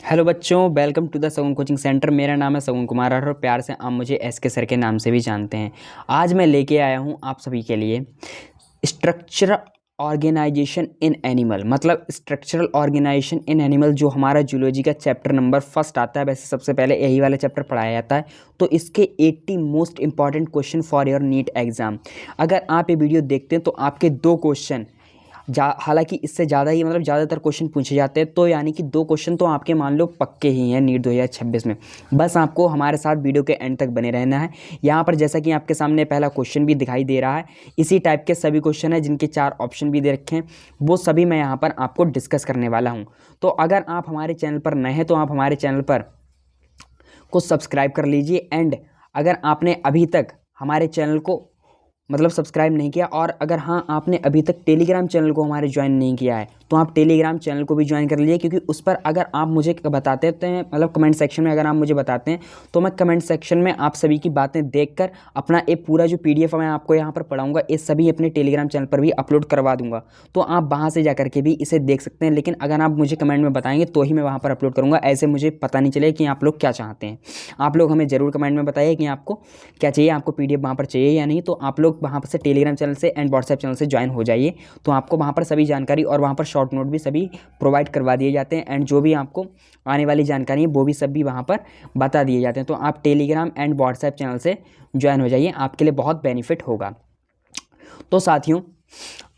Hello बच्चों, welcome to the सगुन coaching centre. मेरा नाम है सगुन कुमार और प्यार से आप मुझे एसके सर के नाम से भी जानते हैं। आज मैं लेके आया हूँ आप सभी के लिए स्ट्रक्चरल ऑर्गेनाइजेशन इन एनिमल, मतलब स्ट्रक्चरल ऑर्गेनाइजेशन इन एनिमल जो हमारा जूलॉजी का चैप्टर नंबर फर्स्ट आता है। वैसे सबसे पहले यही वाला चैप्टर पढ़ाया जाता है, तो इसके 80 most important question for your NEET exam. अगर आप ये वीडियो देखते हैं तो आपके दो क्वेश्चन हालांकि इससे ज़्यादा ही मतलब ज़्यादातर क्वेश्चन पूछे जाते हैं, तो यानी कि दो क्वेश्चन तो आपके मान लो पक्के ही हैं नीट 2026 में। बस आपको हमारे साथ वीडियो के एंड तक बने रहना है। यहाँ पर जैसा कि आपके सामने पहला क्वेश्चन भी दिखाई दे रहा है, इसी टाइप के सभी क्वेश्चन हैं जिनके 4 ऑप्शन भी दे रखे हैं, वो सभी मैं यहाँ पर आपको डिस्कस करने वाला हूँ। तो अगर आप हमारे चैनल पर नए हैं तो आप हमारे चैनल पर को सब्सक्राइब कर लीजिए। एंड अगर आपने अभी तक हमारे चैनल को मतलब सब्सक्राइब नहीं किया, और अगर हाँ आपने अभी तक टेलीग्राम चैनल को हमारे ज्वाइन नहीं किया है तो आप टेलीग्राम चैनल को भी ज्वाइन कर लीजिए, क्योंकि उस पर अगर आप मुझे बताते हैं मतलब कमेंट सेक्शन में अगर आप मुझे बताते हैं तो मैं कमेंट सेक्शन में आप सभी की बातें देखकर अपना एक पूरा जो PDF मैं आपको यहाँ पर पढ़ाऊँगा ये सभी अपने टेलीग्राम चैनल पर भी अपलोड करवा दूँगा। तो आप वहाँ से जा करके भी इसे देख सकते हैं, लेकिन अगर आप मुझे कमेंट में बताएंगे तो ही मैं वहाँ पर अपलोड करूँगा। ऐसे मुझे पता नहीं चले कि आप लोग क्या चाहते हैं। आप लोग हमें ज़रूर कमेंट में बताइए कि आपको क्या चाहिए, आपको PDF वहाँ पर चाहिए या नहीं। तो आप लोग वहाँ पर से टेलीग्राम चैनल से एंड व्हाट्सएप चैनल से ज्वाइन हो जाइए, तो आपको वहाँ पर सभी जानकारी और वहाँ पर शॉर्ट नोट भी सभी प्रोवाइड करवा दिए जाते हैं। एंड जो भी आपको आने वाली जानकारी है वो भी सब भी वहाँ पर बता दिए जाते हैं। तो आप टेलीग्राम एंड व्हाट्सएप चैनल से ज्वाइन हो जाइए, आपके लिए बहुत बेनिफिट होगा। तो साथियों,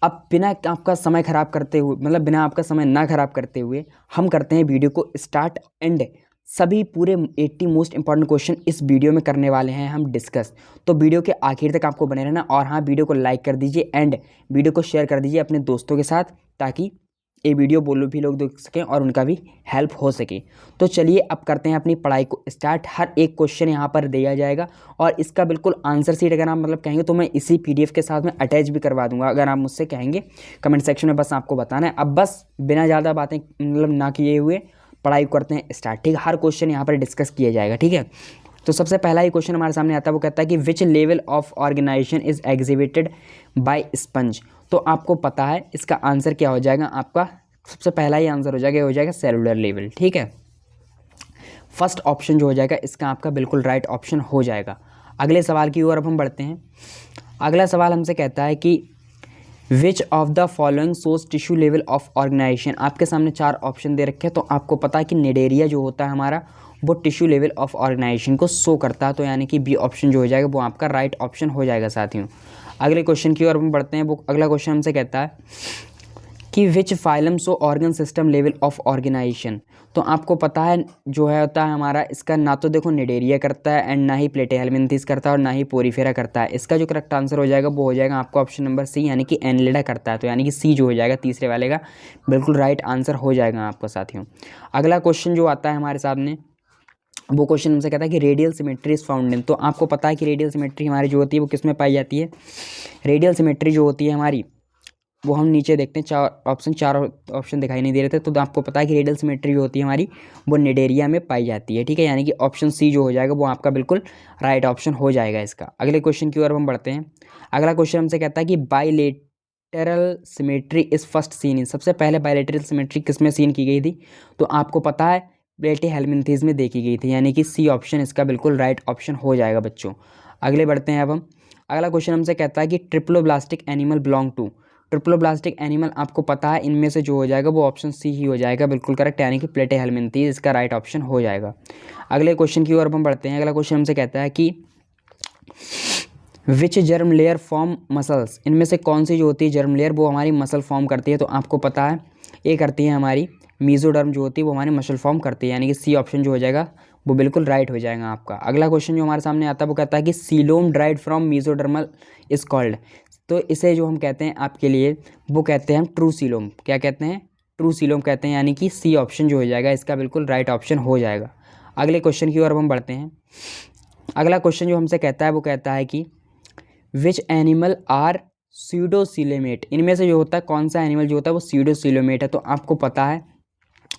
अब बिना आपका समय ख़राब करते हुए मतलब बिना आपका समय ना ख़राब करते हुए हम करते हैं वीडियो को स्टार्ट। एंड सभी पूरे 80 मोस्ट इंपॉर्टेंट क्वेश्चन इस वीडियो में करने वाले हैं हम डिस्कस। तो वीडियो के आखिर तक आपको बने रहना, और हाँ वीडियो को लाइक कर दीजिए एंड वीडियो को शेयर कर दीजिए अपने दोस्तों के साथ, ताकि ये वीडियो बोलो भी लोग देख सकें और उनका भी हेल्प हो सके। तो चलिए अब करते हैं अपनी पढ़ाई को स्टार्ट। हर एक क्वेश्चन यहाँ पर दिया जाएगा और इसका बिल्कुल आंसर शीट अगर आप मतलब कहेंगे तो मैं इसी PDF के साथ में अटैच भी करवा दूंगा। अगर आप मुझसे कहेंगे कमेंट सेक्शन में, बस आपको बताना है। अब बस बिना ज़्यादा बातें मतलब ना किए हुए पढ़ाई करते हैं स्टार्ट, ठीक है। हर क्वेश्चन यहाँ पर डिस्कस किया जाएगा, ठीक है। तो सबसे पहला ही क्वेश्चन हमारे सामने आता है, वो कहता है कि which level of organisation is exhibited by sponge. तो आपको पता है इसका आंसर क्या हो जाएगा। आपका सबसे पहला ही आंसर हो जाएगा सेलुलर लेवल, ठीक है। फर्स्ट ऑप्शन जो हो जाएगा इसका आपका बिल्कुल राइट ऑप्शन हो जाएगा। अगले सवाल की ओर अब हम बढ़ते हैं। अगला सवाल हमसे कहता है कि विच ऑफ द फॉलोइंग सोर्स टिश्यू लेवल ऑफ ऑर्गेनाइजेशन। आपके सामने 4 ऑप्शन दे रखे हैं, तो आपको पता है कि निडेरिया जो होता है हमारा वो टिश्यू लेवल ऑफ ऑर्गेनाइजेशन को शो करता है, तो यानी कि बी ऑप्शन जो हो जाएगा वो आपका राइट ऑप्शन हो जाएगा साथियों। अगले क्वेश्चन की ओर हम बढ़ते हैं। वो अगला क्वेश्चन हमसे कहता है कि which phylum shows organ system level of organisation. तो आपको पता है जो है होता है हमारा, इसका ना तो देखो निडेरिया करता है एंड ना ही प्लेटेहेल्मिन्थेस करता है और ना ही पोरीफेरा करता है। इसका जो करेक्ट आंसर हो जाएगा वो हो जाएगा आपका ऑप्शन नंबर सी, यानी कि एनलिडा करता है। तो यानी कि सी जो हो जाएगा तीसरे वाले का बिल्कुल राइट आंसर हो जाएगा आपका साथियों। अगला क्वेश्चन जो आता है हमारे सामने, वो क्वेश्चन हमसे कहता है कि radial symmetry is found in. तो आपको पता है कि रेडियल सिमेट्री हमारी जो होती है वो किस में पाई जाती है। रेडियल सिमेट्री जो होती है हमारी वो हम नीचे देखते हैं, 4 ऑप्शन दिखाई नहीं दे रहे थे, तो आपको पता है कि रेडियल सिमेट्री जो होती है हमारी वो निडेरिया में पाई जाती है, ठीक है। यानी कि ऑप्शन सी जो हो जाएगा वो आपका बिल्कुल राइट ऑप्शन हो जाएगा इसका। अगले क्वेश्चन की ओर हम बढ़ते हैं। अगला क्वेश्चन हमसे कहता है कि bilateral symmetry is first seen in. सबसे पहले बाइलेटरल सिमेट्री किस में सीन की गई थी, तो आपको पता है प्लेटेहेल्मिन्थेस में देखी गई थी, यानी कि सी ऑप्शन इसका बिल्कुल राइट ऑप्शन हो जाएगा बच्चों। अगले बढ़ते हैं अब हम। अगला क्वेश्चन हमसे कहता है कि triploblastic animal belong to. Triploblastic animal आपको पता है इनमें से जो हो जाएगा वो ऑप्शन सी ही हो जाएगा बिल्कुल करेक्ट, यानी कि प्लेटेहेल्मिन्थेस इसका राइट ऑप्शन हो जाएगा। अगले क्वेश्चन की ओर हम बढ़ते हैं। अगला क्वेश्चन हमसे कहता है कि विच जर्म लेयर फॉर्म मसल्स। इनमें से कौन सी जो होती है जर्म लेयर वो हमारी मसल फॉर्म करती है। तो आपको पता है ये करती है हमारी मीजोडर्म जो होती है वो हमारी मसल फॉर्म करती है, यानी कि सी ऑप्शन जो हो जाएगा वो बिल्कुल राइट हो जाएगा आपका। अगला क्वेश्चन जो हमारे सामने आता है वो कहता है कि coelom dried from mesodermal is called. तो इसे जो हम कहते हैं आपके लिए वो कहते हैं हम ट्रू सीलोम। क्या कहते हैं, ट्रू सीलोम कहते हैं, यानी कि सी ऑप्शन जो हो जाएगा इसका बिल्कुल राइट ऑप्शन हो जाएगा। अगले क्वेश्चन की ओर हम बढ़ते हैं। अगला क्वेश्चन जो हमसे कहता है वो कहता है कि विच एनिमल आर स्यूडोसिलोमेट। इनमें से जो होता है कौन सा एनिमल जो होता है वो स्यूडोसिलोमेट है। तो आपको पता है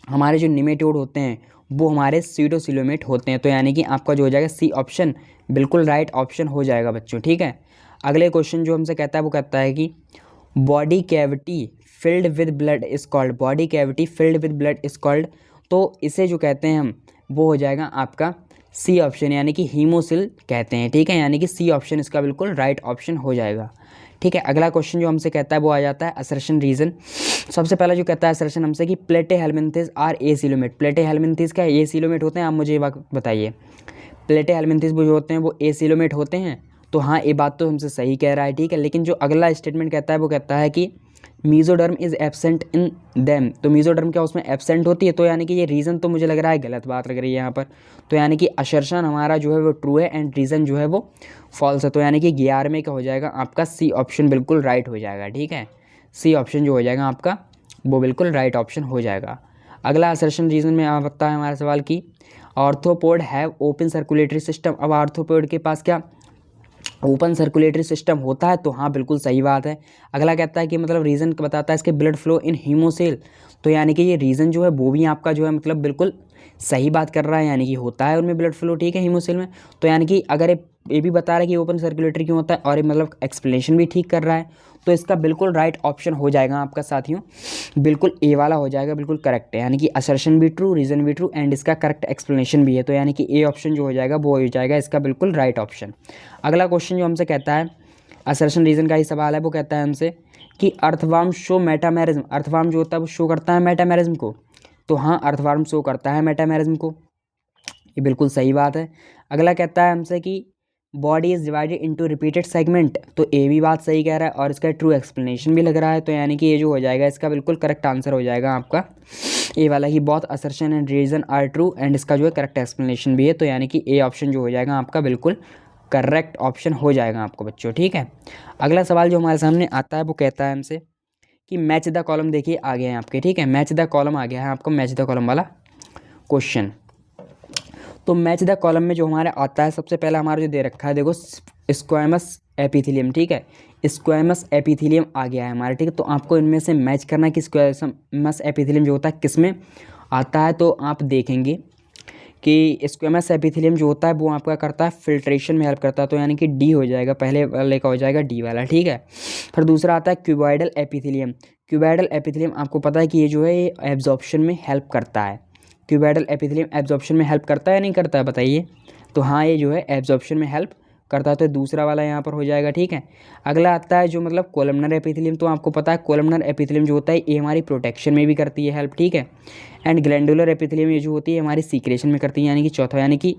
हमारे जो निमेटोड होते हैं वो हमारे स्यूडोसिलोमेट होते हैं, तो यानी कि आपका जो हो जाएगा सी ऑप्शन बिल्कुल राइट ऑप्शन हो जाएगा बच्चों, ठीक है। अगले क्वेश्चन जो हमसे कहता है वो कहता है कि body cavity filled with blood is called. Body cavity filled with blood is called. तो इसे जो कहते हैं हम वो हो जाएगा आपका सी ऑप्शन, यानी कि हीमोसिल कहते हैं, ठीक है, यानी कि सी ऑप्शन इसका बिल्कुल राइट ऑप्शन हो जाएगा। ठीक है, अगला क्वेश्चन जो हमसे कहता है वो आ जाता है असर्शन रीजन। सबसे पहला जो कहता है असर्शन हमसे कि प्लेटेहेल्मिन्थेस आर एसिलोमेट। प्लेटेहेल्मिन्थेस क्या एसिलोमेट होते हैं, आप मुझे ये बात बताइए। प्लेटेहेल्मिन्थेस जो होते हैं वो एसिलोमेट होते हैं, तो हाँ ये बात तो हमसे सही कह रहा है, ठीक है। लेकिन जो अगला स्टेटमेंट कहता है वो कहता है कि mesoderm is absent in them. तो मीजोडर्म क्या उसमें एब्सेंट होती है, तो यानी कि ये रीज़न तो मुझे लग रहा है गलत बात लग रही है यहाँ पर। तो यानी कि असर्शन हमारा जो है वो ट्रू है एंड रीज़न जो है वो फॉल्स है। तो यानी कि 11 में क्या हो जाएगा आपका सी ऑप्शन बिल्कुल राइट हो जाएगा, ठीक है। सी ऑप्शन जो हो जाएगा आपका वो बिल्कुल राइट ऑप्शन हो जाएगा। अगला असर्शन रीज़न में आता है हमारा सवाल की arthropod have open circulatory system. अब आर्थ्रोपोड के पास क्या ओपन सर्कुलेटरी सिस्टम होता है, तो हाँ बिल्कुल सही बात है। अगला कहता है कि मतलब रीज़न बताता है इसके ब्लड फ्लो इन हीमोसेल। तो यानी कि ये रीज़न जो है वो भी आपका जो है मतलब बिल्कुल सही बात कर रहा है, यानी कि होता है उनमें ब्लड फ्लो, ठीक है, हीमोसेल में। तो यानी कि अगर ये भी बता रहा है कि ओपन सर्कुलेटरी क्यों होता है और ये मतलब एक्सप्लेनेशन भी ठीक कर रहा है, तो इसका बिल्कुल राइट ऑप्शन हो जाएगा आपका साथियों, बिल्कुल ए वाला हो जाएगा, बिल्कुल करेक्ट है। यानी कि असर्शन भी ट्रू, रीज़न भी ट्रू एंड इसका करेक्ट एक्सप्लेनेशन भी है। तो यानी कि ए ऑप्शन जो हो जाएगा वो हो जाएगा इसका बिल्कुल राइट ऑप्शन। अगला क्वेश्चन जो हमसे कहता है असर्शन रीज़न का ही सवाल है, वो कहता है हमसे कि अर्थवार्म शो मेटामेरिज्म। अर्थवार्म जो होता है वो शो करता है मेटामेरिज्म को, तो हाँ अर्थवार्म शो करता है मेटामेरिज्म को, ये बिल्कुल सही बात है। अगला कहता है हमसे कि body is divided into repeated segment. तो ये भी बात सही कह रहा है और इसका ट्रू एक्सप्लेनेशन भी लग रहा है। तो यानी कि ये जो हो जाएगा इसका बिल्कुल करेक्ट आंसर हो जाएगा आपका ए वाला ही both assertion and reason are true and इसका जो है करेक्ट एक्सप्लेनेशन भी है। तो यानी कि ए ऑप्शन जो हो जाएगा आपका बिल्कुल करेक्ट ऑप्शन हो जाएगा आपको बच्चों, ठीक है। अगला सवाल जो हमारे सामने आता है वो कहता है हमसे कि मैच द कॉलम। देखिए आ गया है आपके, ठीक है, मैच द कॉलम आ गया है आपको, मैच द कॉलम वाला क्वेश्चन। तो मैच द कॉलम में जो हमारे आता है सबसे पहला हमारा जो दे रखा है देखो स्क्वैमस एपिथेलियम, ठीक है, स्क्वैमस एपिथेलियम आ गया है हमारा, ठीक है। तो आपको इनमें से मैच करना है कि स्क्वैमस एपिथेलियम जो होता है किस में आता है। तो आप देखेंगे कि स्क्वैमस एपिथेलियम जो होता है वो आपका करता है फिल्ट्रेशन में हेल्प करता है, तो यानी कि डी हो जाएगा, पहले वाले का हो जाएगा डी वाला, ठीक है। फिर दूसरा आता है क्यूबॉइडल एपिथेलियम। क्यूबॉइडल एपिथेलियम आपको पता है कि ये जो है ये एब्जॉर्प्शन में हेल्प करता है। क्यूबॉइडल एपिथेलियम एब्जॉर्प्शन में हेल्प करता है या नहीं करता है बताइए। तो हाँ ये जो है एब्जॉर्प्शन में हेल्प करता है, तो दूसरा वाला यहाँ पर हो जाएगा, ठीक है। अगला आता है जो मतलब कोलमनर एपिथेलियम। तो आपको पता है कोलमनर एपिथेलियम जो होता है ये हमारी प्रोटेक्शन में भी करती है हेल्प, ठीक है। एंड ग्लैंडुलर एपिथेलियम ये जो होती है हमारी सीक्रेशन में करती है, यानी कि चौथा, यानी कि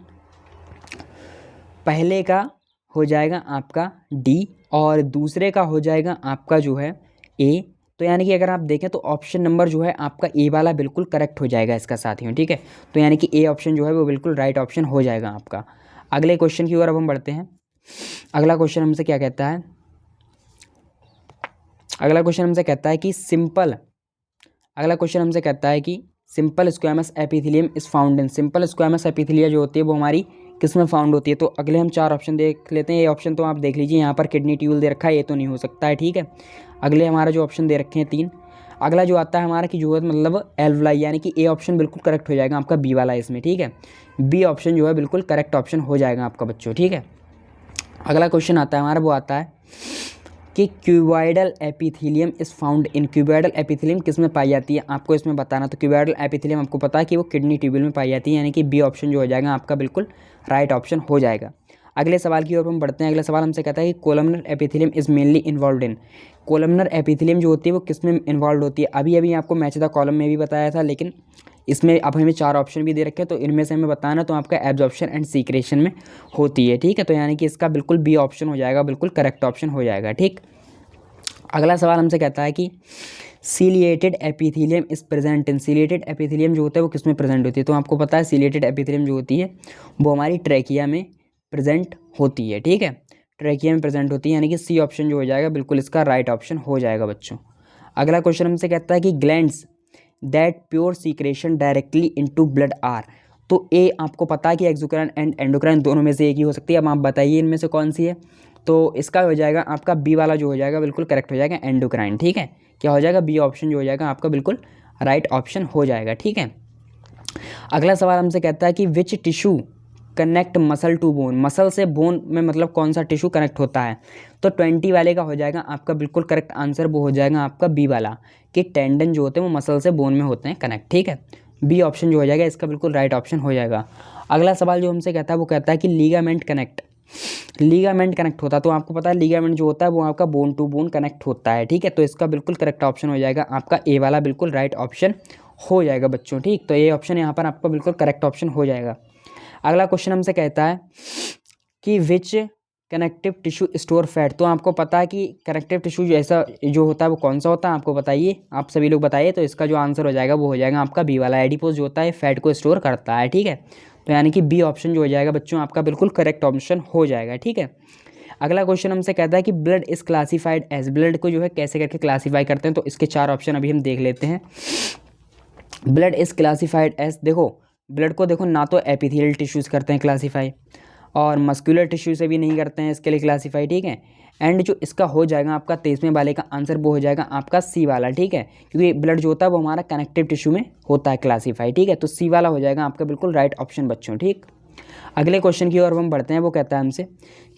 पहले का हो जाएगा आपका डी और दूसरे का हो जाएगा आपका जो है ए। तो यानी कि अगर आप देखें तो ऑप्शन नंबर जो है आपका ए वाला बिल्कुल करेक्ट हो जाएगा इसका साथियों, ठीक है। तो यानी कि ए ऑप्शन जो है वो बिल्कुल राइट ऑप्शन हो जाएगा आपका। अगले क्वेश्चन की ओर अब हम बढ़ते हैं। अगला क्वेश्चन हमसे क्या कहता है, अगला क्वेश्चन हमसे कहता है कि सिंपल, अगला क्वेश्चन हमसे कहता है कि simple squamous epithelium is found in. Simple squamous epithelia जो होती है वो हमारी किस में फाउंड होती है। तो अगले हम 4 ऑप्शन देख लेते हैं। ये ऑप्शन तो आप देख लीजिए, यहाँ पर किडनी ट्यूबुल दे रखा है, ये तो नहीं हो सकता है, ठीक है। अगले हमारा जो ऑप्शन दे रखे हैं 3, अगला जो आता है हमारा कि जो है मतलब एल्वलाई, यानी कि ए ऑप्शन बिल्कुल करेक्ट हो जाएगा आपका बी वाला इसमें, ठीक है। बी ऑप्शन जो है बिल्कुल करेक्ट ऑप्शन हो जाएगा आपका बच्चों, ठीक है। अगला क्वेश्चन आता है हमारा, वो आता है कि cuboidal epithelium is found in. Cuboidal epithelium किस में पाई जाती है आपको इसमें बताना। तो क्यूबॉइडल एपिथेलियम आपको पता है कि वो किडनी ट्यूबुल में पाई जाती है, यानी कि बी ऑप्शन जो हो जाएगा आपका बिल्कुल राइट ऑप्शन हो जाएगा। अगले सवाल की ओर हम बढ़ते हैं। अगला सवाल हमसे कहता है कि columnar epithelium is mainly involve in. Columnar epithelium जो होती है वो किस में इन्वॉल्व होती है। अभी अभी आपको मैच द कॉलम में भी बताया था, लेकिन इसमें अब हमें 4 ऑप्शन भी दे रखे हैं, तो इनमें से हमें बताना तो आपका एब्जॉर्प्शन एंड सीक्रेशन में होती है, ठीक है। तो यानी कि इसका बिल्कुल बी ऑप्शन हो जाएगा, बिल्कुल करेक्ट ऑप्शन हो जाएगा, ठीक। अगला सवाल हमसे कहता है कि ciliated epithelium is present in. Ciliated epithelium जो होता है वो किस में प्रेजेंट होती है। तो आपको पता है सीलिएटेड एपिथेलियम जो होती है वो हमारी ट्रैकिया में प्रेजेंट होती है, ठीक है, ट्रैकिया में प्रेजेंट होती है, यानी कि सी ऑप्शन जो हो जाएगा बिल्कुल इसका राइट ऑप्शन हो जाएगा बच्चों। अगला क्वेश्चन हमसे कहता है कि glands that pour secretion directly into blood are. तो ए आपको पता है कि एक्सोक्राइन एंड एंडोक्राइन दोनों में से एक ही हो सकती है। अब आप बताइए इनमें से कौन सी है। तो इसका हो जाएगा आपका बी वाला जो हो जाएगा बिल्कुल करेक्ट हो जाएगा, एंडोक्राइन, ठीक है। क्या हो जाएगा, बी ऑप्शन जो हो जाएगा आपका बिल्कुल राइट ऑप्शन हो जाएगा, ठीक है। अगला सवाल हमसे कहता है कि which tissue connect muscle to bone. Muscle से बोन में मतलब कौन सा टिश्यू कनेक्ट होता है। तो 20 वाले का हो जाएगा आपका बिल्कुल करेक्ट आंसर, वो हो जाएगा आपका बी वाला कि टेंडन जो होते हैं वो मसल से बोन में होते हैं कनेक्ट, ठीक है। बी ऑप्शन जो हो जाएगा इसका बिल्कुल राइट ऑप्शन हो जाएगा। अगला सवाल जो हमसे कहता है वो कहता है कि लीगामेंट कनेक्ट होता है। तो आपको पता है लीगामेंट जो होता है वो आपका बोन टू बोन कनेक्ट होता है, ठीक है। तो इसका बिल्कुल करेक्ट ऑप्शन हो जाएगा आपका ए वाला, बिल्कुल राइट ऑप्शन हो जाएगा बच्चों, ठीक। तो ये ऑप्शन यहाँ पर आपका बिल्कुल करेक्ट ऑप्शन हो जाएगा। अगला क्वेश्चन हमसे कहता है कि which connective tissue store fat. तो आपको पता है कि कनेक्टिव टिश्यू जैसा जो होता है वो कौन सा होता है, आपको बताइए, आप सभी लोग बताइए। तो इसका जो आंसर हो जाएगा वो हो जाएगा आपका बी वाला, एडिपोज जो होता है फैट को स्टोर करता है, ठीक है। तो यानी कि बी ऑप्शन जो हो जाएगा बच्चों आपका बिल्कुल करेक्ट ऑप्शन हो जाएगा, ठीक है। अगला क्वेश्चन हमसे कहता है कि blood is classified as, blood को जो है कैसे करके क्लासीफाई करते हैं। तो इसके 4 ऑप्शन अभी हम देख लेते हैं। ब्लड इज क्लासिफाइड एज, देखो ब्लड को देखो ना तो एपिथेलियल टिश्यूज़ करते हैं क्लासीफाई, और मस्कुलर टिश्यू से भी नहीं करते हैं इसके लिए क्लासीफाई, ठीक है। एंड जो इसका हो जाएगा आपका 23वें वाले का आंसर वो हो जाएगा आपका सी वाला, ठीक है। क्योंकि ब्लड जो होता है वो हमारा कनेक्टिव टिश्यू में होता है क्लासीफाई, ठीक है। तो सी वाला हो जाएगा आपका बिल्कुल राइट ऑप्शन बच्चों, ठीक। अगले क्वेश्चन की ओर हम बढ़ते हैं। वो कहता है हमसे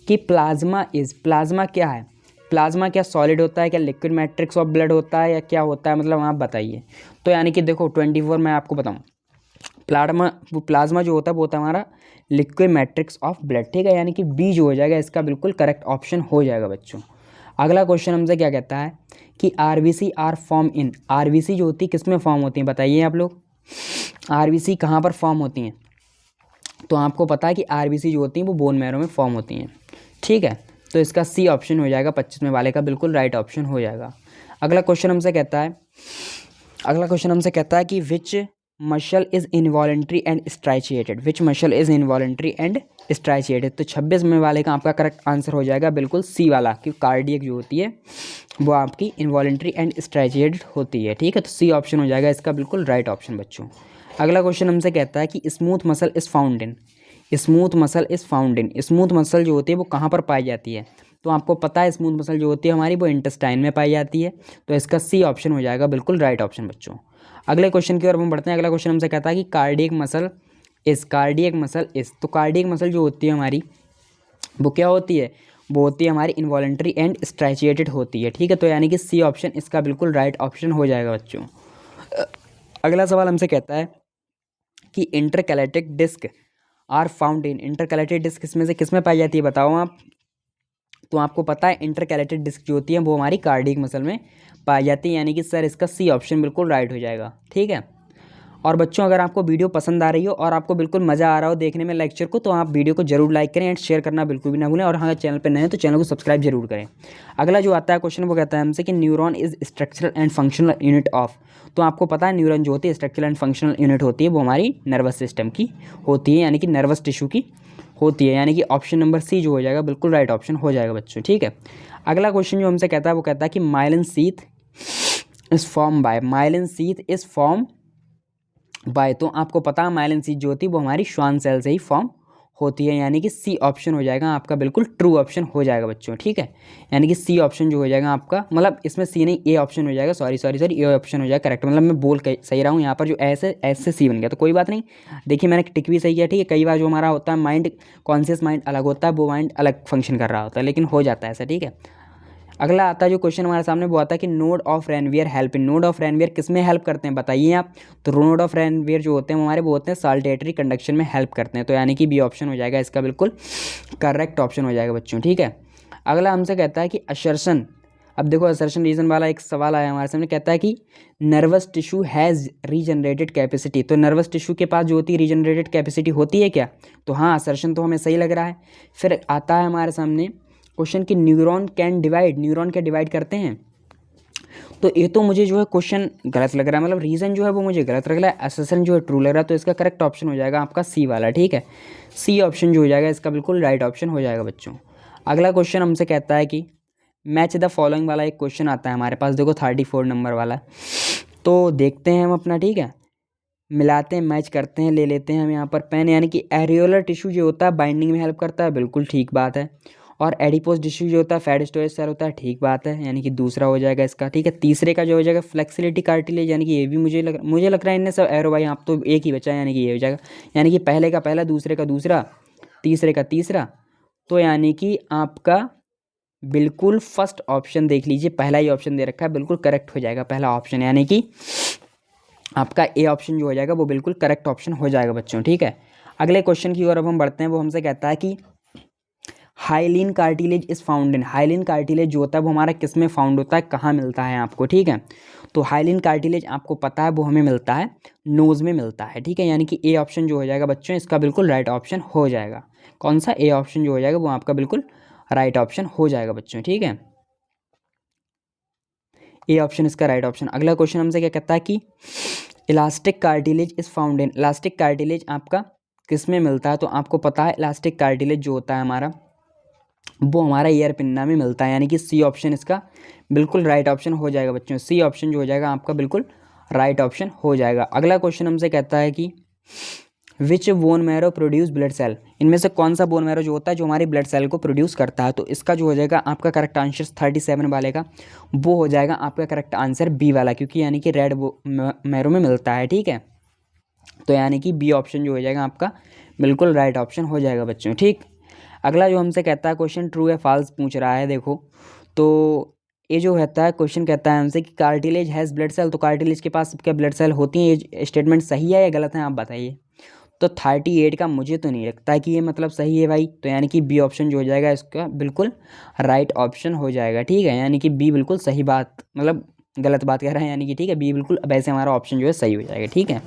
कि प्लाज्मा क्या है। प्लाज्मा क्या सॉलिड होता है, क्या लिक्विड मैट्रिक्स ऑफ ब्लड होता है, या क्या होता है, मतलब आप बताइए। तो यानी कि देखो 24 मैं आपको बताऊँ, प्लाज्मा जो होता है वो होता है हमारा लिक्विड मैट्रिक्स ऑफ ब्लड, ठीक है। यानी कि बी जो हो जाएगा इसका बिल्कुल करेक्ट ऑप्शन हो जाएगा बच्चों। अगला क्वेश्चन हमसे क्या कहता है कि RBC are formed in, RBC जो होती है किस में फॉर्म होती है, बताइए आप लोग। आरबीसी कहाँ पर फॉर्म होती हैं। तो आपको पता है कि आरबीसी जो होती हैं वो बोन मैरो में फॉर्म होती हैं, ठीक है। तो इसका सी ऑप्शन हो जाएगा 25वें वाले का बिल्कुल राइट ऑप्शन हो जाएगा। अगला क्वेश्चन हमसे कहता है कि which muscle is involuntary and striated, which muscle is involuntary and striated. तो 26वें वाले का आपका करेक्ट आंसर हो जाएगा बिल्कुल सी वाला, क्योंकि कार्डियक जो होती है वो आपकी इनवॉलेंट्री एंड स्ट्राइचिएटेड होती है, ठीक है। तो सी ऑप्शन हो जाएगा इसका बिल्कुल राइट ऑप्शन बच्चों। अगला क्वेश्चन हमसे कहता है कि smooth muscle is found in, smooth muscle जो होती है वो कहाँ पर पाई जाती है। तो आपको पता है स्मूथ मसल जो होती है हमारी वो इंटेस्टाइन में पाई जाती है। तो इसका सी ऑप्शन हो जाएगा बिल्कुल राइट ऑप्शन बच्चों। अगले क्वेश्चन की ओर हम बढ़ते हैं। अगला क्वेश्चन हमसे कहता है कि कार्डियक मसल इस, तो कार्डियक मसल जो होती है हमारी वो क्या होती है, वो होती है हमारी इनवॉलेंट्री एंड स्ट्रेचिएटेड होती है, ठीक है। तो यानी कि सी ऑप्शन इसका बिल्कुल राइट ऑप्शन हो जाएगा बच्चों। अगला सवाल हमसे कहता है कि intercalated disc are found in, intercalated disc किसमें से किसमें पाई जाती है, बताओ आप। तो आपको पता है इंटरकैलेटेड डिस्क जो होती है वो हमारी कार्डियक मसल में पाई जाती है, यानी कि सर इसका सी ऑप्शन बिल्कुल राइट हो जाएगा, ठीक है। और बच्चों अगर आपको वीडियो पसंद आ रही हो और आपको बिल्कुल मज़ा आ रहा हो देखने में लेक्चर को, तो आप वीडियो को जरूर लाइक करें एंड शेयर करना बिल्कुल भी ना भूलें। और हाँ, चैनल पर नए हैं तो चैनल को सब्सक्राइब जरूर करें। अगला जो आता है क्वेश्चन वो कहता है हमसे कि neuron is structural and functional unit of. तो आपको पता है न्यूरॉन जो होती है स्ट्रक्चरल एंड फंक्शनल यूनिट होती है वो हमारी नर्वस सिस्टम की होती है, यानी कि नर्वस टिश्यू की होती है। यानी कि ऑप्शन नंबर सी जो हो जाएगा बिल्कुल राइट ऑप्शन हो जाएगा बच्चों, ठीक है। अगला क्वेश्चन जो हमसे कहता है वो कहता है कि myelin sheath is form by. तो आपको पता है माइलिन शीथ जो होती है वो हमारी श्वान सेल से ही फॉर्म होती है, यानी कि सी ऑप्शन हो जाएगा आपका बिल्कुल ट्रू ऑप्शन हो जाएगा बच्चों, ठीक है। यानी कि सी ऑप्शन जो हो जाएगा आपका, मतलब इसमें सी नहीं ए ऑप्शन हो जाएगा, सॉरी ए ऑप्शन हो जाएगा करेक्ट। मतलब मैं बोल सही रहा हूँ यहाँ पर, जो ऐसे सी बन गया तो कोई बात नहीं। देखिए मैंने टिक भी सही किया, ठीक है। कई बार जो हमारा होता है माइंड, कॉन्शियस माइंड अलग होता है, वो माइंड अलग फंक्शन कर रहा होता है, लेकिन हो जाता है ऐसा, ठीक है। अगला आता है जो क्वेश्चन हमारे सामने वो आता है कि node of Ranvier help in, node of Ranvier किस में हेल्प करते हैं बताइए आप। तो नोड ऑफ रेनवियर जो होते हैं हमारे वो होते हैं साल्टेटरी कंडक्शन में हेल्प करते हैं। तो यानी कि बी ऑप्शन हो जाएगा इसका बिल्कुल करेक्ट ऑप्शन हो जाएगा बच्चों, ठीक है। अगला हमसे कहता है कि असर्शन, अब देखो असर्शन रीजन वाला एक सवाल आया हमारे सामने, कहता है कि nervous tissue has regenerated capacity. तो नर्वस टिश्यू के पास जो होती है रीजनरेटेड कैपेसिटी होती है क्या। तो हाँ, असर्शन तो हमें सही लग रहा है। फिर आता है हमारे सामने क्वेश्चन कि न्यूरॉन कैन डिवाइड, न्यूरॉन क्या डिवाइड करते हैं। तो ये तो मुझे जो है क्वेश्चन गलत लग रहा है, मतलब रीज़न जो है वो मुझे गलत लग रहा है, असर्शन जो है ट्रू लग रहा है। तो इसका करेक्ट ऑप्शन हो जाएगा आपका सी वाला, ठीक है। सी ऑप्शन जो हो जाएगा इसका बिल्कुल राइट ऑप्शन हो जाएगा बच्चों। अगला क्वेश्चन हमसे कहता है कि मैच द फॉलोइंग वाला एक क्वेश्चन आता है हमारे पास, देखो 34 नंबर वाला। तो देखते हैं हम अपना, ठीक है, मिलाते हैं, मैच करते हैं, ले लेते हैं हम यहाँ पर पेन। यानी कि एरियोलर टिश्यू जो होता है बाइंडिंग में हेल्प करता है, बिल्कुल ठीक बात है। और एडिपोज टिश्यू जो होता है फैट स्टोरेज सेल होता है, ठीक बात है, यानी कि दूसरा हो जाएगा इसका, ठीक है। तीसरे का जो हो जाएगा फ्लेक्सिबिलिटी कार्टिलेज, यानी कि ये भी मुझे लग रहा है इनने सब एरो भाई, आप तो एक ही बचा है, यानी कि ये हो जाएगा। यानी कि पहले का पहला, दूसरे का दूसरा, तीसरे का तीसरा। तो यानी कि आपका बिल्कुल फर्स्ट ऑप्शन देख लीजिए, पहला ही ऑप्शन दे रखा है, बिल्कुल करेक्ट हो जाएगा पहला ऑप्शन, यानी कि आपका ए ऑप्शन जो हो जाएगा वो बिल्कुल करेक्ट ऑप्शन हो जाएगा बच्चों, ठीक है। अगले क्वेश्चन की ओर अब हम बढ़ते हैं। वो हमसे कहता है कि hyaline cartilage is found in, hyaline cartilage जो होता है वो हमारा किस में फाउंड होता है, कहाँ मिलता है आपको, ठीक है। तो हाइलिन कार्टिलेज आपको पता है वो हमें मिलता है नोज़ में मिलता है, ठीक है। यानी कि ए ऑप्शन जो हो जाएगा बच्चों इसका बिल्कुल राइट ऑप्शन हो जाएगा। कौन सा, ए ऑप्शन जो हो जाएगा वो आपका बिल्कुल राइट ऑप्शन हो जाएगा बच्चों, ठीक है। ए ऑप्शन इसका राइट ऑप्शन। अगला क्वेश्चन हमसे क्या कहता है कि elastic cartilage is found in, elastic cartilage आपका किस में मिलता है। तो आपको पता है इलास्टिक कार्टिलेज जो होता है हमारा वो हमारा ईयर पिन्ना में मिलता है, यानी कि सी ऑप्शन इसका बिल्कुल राइट ऑप्शन हो जाएगा बच्चों। सी ऑप्शन जो हो जाएगा आपका बिल्कुल राइट ऑप्शन हो जाएगा। अगला क्वेश्चन हमसे कहता है कि which bone marrow produce blood cell, इनमें से कौन सा बोन मैरो जो होता है जो हमारी ब्लड सेल को प्रोड्यूस करता है। तो इसका जो हो जाएगा आपका करेक्ट आंसर 37 वाले का वो हो जाएगा आपका करेक्ट आंसर बी वाला, क्योंकि यानी कि रेड मैरो में मिलता है, ठीक है। तो यानी कि बी ऑप्शन जो हो जाएगा आपका बिल्कुल राइट ऑप्शन हो जाएगा बच्चों, ठीक। अगला जो हमसे कहता है क्वेश्चन ट्रू या फॉल्स पूछ रहा है, देखो तो ये जो कहता है क्वेश्चन कहता है हमसे कि कार्टिलेज हैज़ ब्लड सेल, तो कार्टिलेज के पास क्या ब्लड सेल होती हैं, ये स्टेटमेंट सही है या गलत है आप बताइए। तो 38 का मुझे तो नहीं लगता कि ये मतलब सही है भाई, तो यानी कि बी ऑप्शन जो हो जाएगा इसका बिल्कुल राइट ऑप्शन हो जाएगा, ठीक है। यानी कि बी बिल्कुल सही बात, मतलब गलत बात कह रहे हैं, यानी कि ठीक है बी बिल्कुल वैसे हमारा ऑप्शन जो है सही हो जाएगा, ठीक है।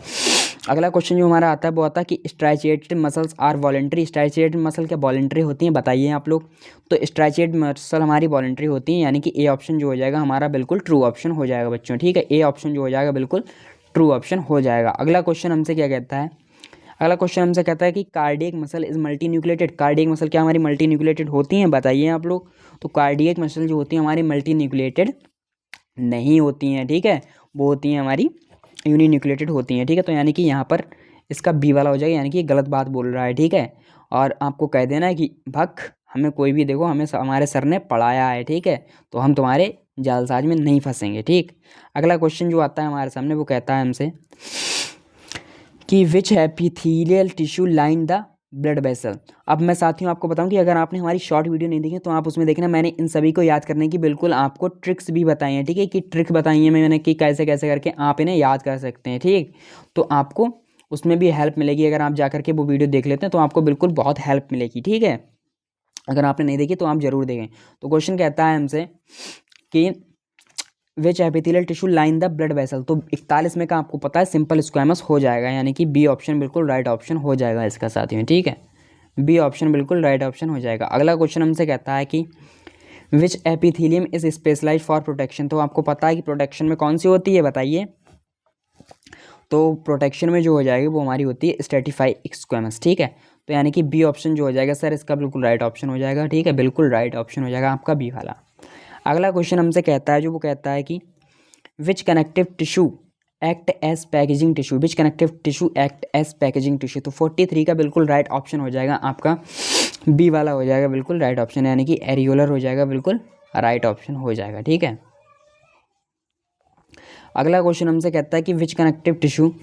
अगला क्वेश्चन जो हमारा आता है वो आता है कि स्ट्रैचेटेड मसल्स आर वॉलेंट्री, स्ट्रैचेटेड मसल क्या वॉलेंट्री होती हैं बताइए आप लोग। तो स्ट्रैचेटेड मसल हमारी वॉलेंट्री होती हैं, यानी कि ए ऑप्शन जो हो जाएगा हमारा बिल्कुल ट्रू ऑप्शन हो जाएगा बच्चों, ठीक है। ए ऑप्शन जो हो जाएगा बिल्कुल ट्रू ऑप्शन हो जाएगा। अगला क्वेश्चन हमसे क्या कहता है, अगला क्वेश्चन हमसे कहता है कि cardiac muscle is multi nucleated, cardiac muscle क्या हमारी मल्टी न्यूक्लिएटेड होती हैं बताइए आप लोग। तो कार्डियक मसल जो होती है हमारी मल्टी न्यूक्लिएटेड नहीं होती हैं, ठीक है, वो होती हैं हमारी यूनी न्यूक्लिएटेड होती हैं, ठीक है। तो यानी कि यहाँ पर इसका बी वाला हो जाएगा, यानी कि गलत बात बोल रहा है, ठीक है। और आपको कह देना है कि भक हमें कोई भी देखो हमें हमारे सर ने पढ़ाया है, ठीक है, तो हम तुम्हारे जालसाज में नहीं फंसेंगे, ठीक। अगला क्वेश्चन जो आता है हमारे सामने वो कहता है हमसे कि which epithelial tissue line the blood vessel. अब मैं साथियों आपको बताऊं कि अगर आपने हमारी शॉर्ट वीडियो नहीं देखी तो आप उसमें देखना, मैंने इन सभी को याद करने की बिल्कुल आपको ट्रिक्स भी बताई हैं, ठीक है, कि ट्रिक बताई है मैंने कि कैसे कैसे करके आप इन्हें याद कर सकते हैं, ठीक। तो आपको उसमें भी हेल्प मिलेगी, अगर आप जा करके वो वीडियो देख लेते हैं तो आपको बिल्कुल बहुत हेल्प मिलेगी, ठीक है। अगर आपने नहीं देखी तो आप ज़रूर देखें। तो क्वेश्चन कहता है हमसे कि which epithelial tissue line the blood vessel, तो 41 में का आपको पता है सिंपल स्क्वैमस हो जाएगा, यानी कि बी ऑप्शन बिल्कुल राइट ऑप्शन हो जाएगा इसका साथियों, ठीक है। बी ऑप्शन बिल्कुल राइट ऑप्शन हो जाएगा। अगला क्वेश्चन हमसे कहता है कि which epithelium is specialise for protection, तो आपको पता है कि प्रोटेक्शन में कौन सी होती है बताइए। तो प्रोटेक्शन में जो हो जाएगी वो हमारी होती है स्ट्रेटिफाइड स्क्वैमस, ठीक है। तो यानी कि बी ऑप्शन जो हो जाएगा सर इसका बिल्कुल राइट ऑप्शन हो जाएगा, ठीक है, बिल्कुल राइट ऑप्शन हो जाएगा आपका बी वाला। अगला क्वेश्चन हमसे कहता है जो वो कहता है कि which connective tissue act as packaging tissue, which connective tissue act as packaging tissue. तो 43 का बिल्कुल राइट ऑप्शन हो जाएगा आपका बी वाला हो जाएगा बिल्कुल राइट ऑप्शन, यानी कि एरियोलर हो जाएगा बिल्कुल राइट ऑप्शन हो जाएगा, ठीक है। अगला क्वेश्चन हमसे कहता है कि which connective tissue